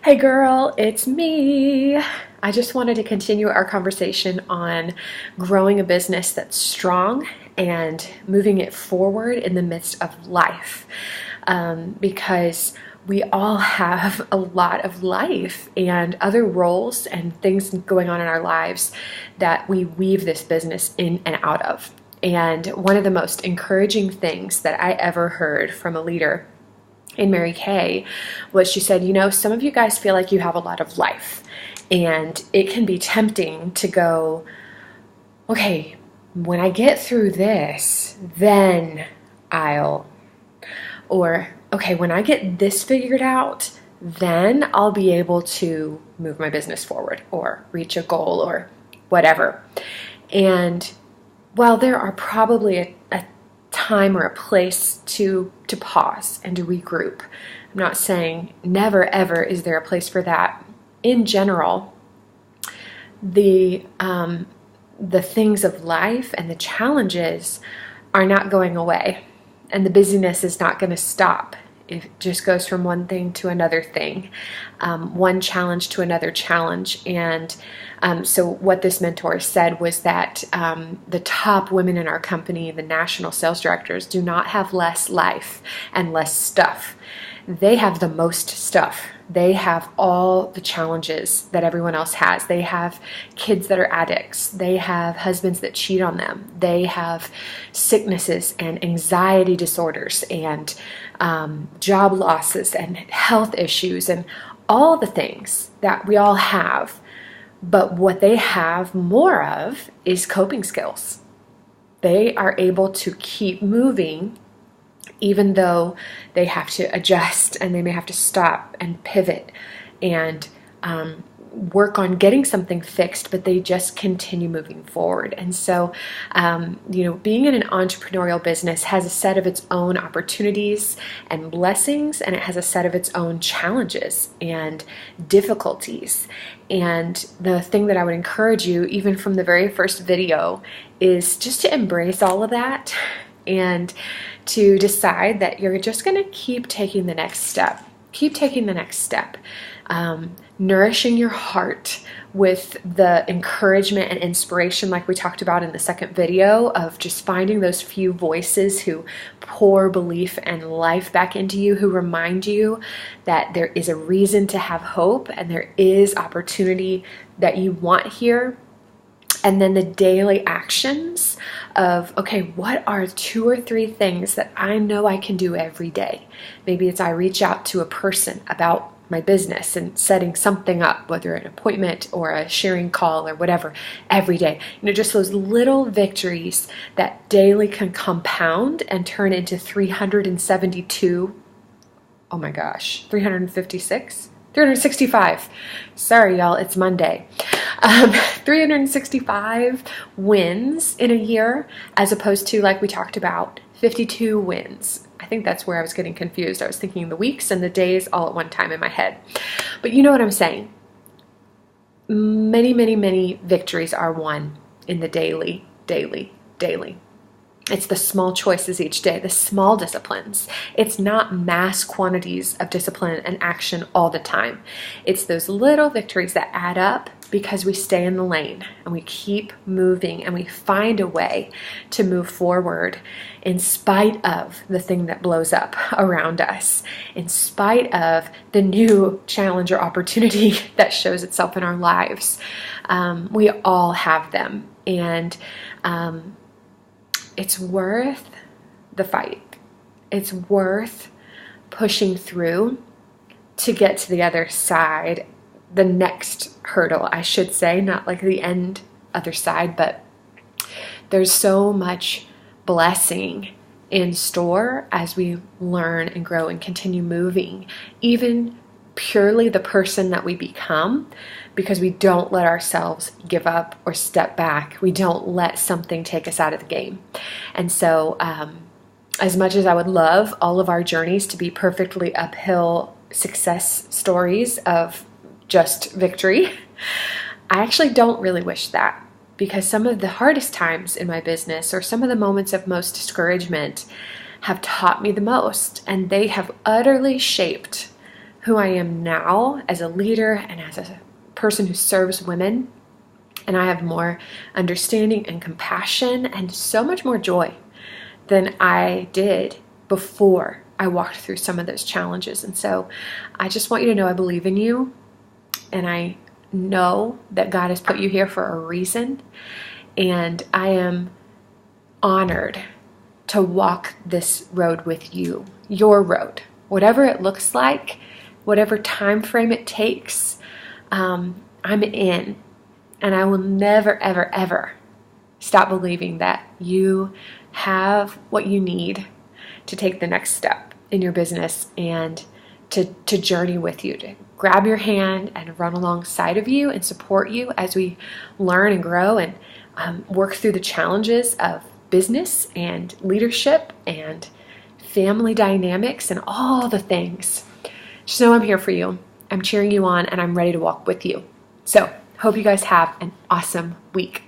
Hey girl, it's me. I just wanted to continue our conversation on growing a business that's strong and moving it forward in the midst of life. Because we all have a lot of life and other roles and things going on in our lives that we weave this business in and out of. And one of the most encouraging things that I ever heard from a leader in Mary Kay was she said, some of you guys feel like you have a lot of life, and it can be tempting to go, okay, when I get through this, then or okay, when I get this figured out, then I'll be able to move my business forward or reach a goal or whatever. And while there are probably a time or a place to pause and to regroup, I'm not saying never ever is there a place for that. In general, the things of life and the challenges are not going away, and the busyness is not going to stop. It just goes from one thing to another thing, one challenge to another challenge. And so what this mentor said was that the top women in our company, the national sales directors, do not have less life and less stuff. They have the most stuff. They have all the challenges that everyone else has. They have kids that are addicts. They have husbands that cheat on them. They have sicknesses and anxiety disorders and job losses and health issues and all the things that we all have. But what they have more of is coping skills. They are able to keep moving even though they have to adjust and they may have to stop and pivot and work on getting something fixed, but they just continue moving forward. And so, being in an entrepreneurial business has a set of its own opportunities and blessings, and it has a set of its own challenges and difficulties. And the thing that I would encourage you, even from the very first video, is just to embrace all of that and to decide that you're just going to keep taking the next step. Keep taking the next step. Nourishing your heart with the encouragement and inspiration, like we talked about in the second video, of just finding those few voices who pour belief and life back into you, who remind you that there is a reason to have hope and there is opportunity that you want here. And then the daily actions of, okay, what are 2 or 3 things that I know I can do every day? Maybe it's I reach out to a person about my business and setting something up, whether an appointment or a sharing call or whatever, every day. Just those little victories that daily can compound and turn into 372, 365. Sorry, y'all, it's Monday. 365 wins in a year, as opposed to, like we talked about, 52 wins. I think that's where I was getting confused. I was thinking the weeks and the days all at one time in my head. But you know what I'm saying. Many, many, many victories are won in the daily. It's the small choices each day, the small disciplines. It's not mass quantities of discipline and action all the time. It's those little victories that add up because we stay in the lane and we keep moving and we find a way to move forward in spite of the thing that blows up around us, in spite of the new challenge or opportunity that shows itself in our lives. We all have them, and it's worth the fight. It's worth pushing through to get to the other side, the next hurdle, I should say, not like the other side, but there's so much blessing in store as we learn and grow and continue moving, even purely the person that we become, because we don't let ourselves give up or step back. We don't let something take us out of the game. And so as much as I would love all of our journeys to be perfectly uphill success stories of just victory, I actually don't really wish that, because some of the hardest times in my business, or some of the moments of most discouragement, have taught me the most, and they have utterly shaped who I am now as a leader and as a person who serves women. And I have more understanding and compassion and so much more joy than I did before I walked through some of those challenges. And so I just want you to know I believe in you, and I know that God has put you here for a reason. And I am honored to walk this road with you, your road, whatever it looks like, whatever time frame it takes. I'm in. And I will never, ever, ever stop believing that you have what you need to take the next step in your business and to journey with you, to grab your hand and run alongside of you and support you as we learn and grow and work through the challenges of business and leadership and family dynamics and all the things. Just know I'm here for you. I'm cheering you on, and I'm ready to walk with you. So, hope you guys have an awesome week.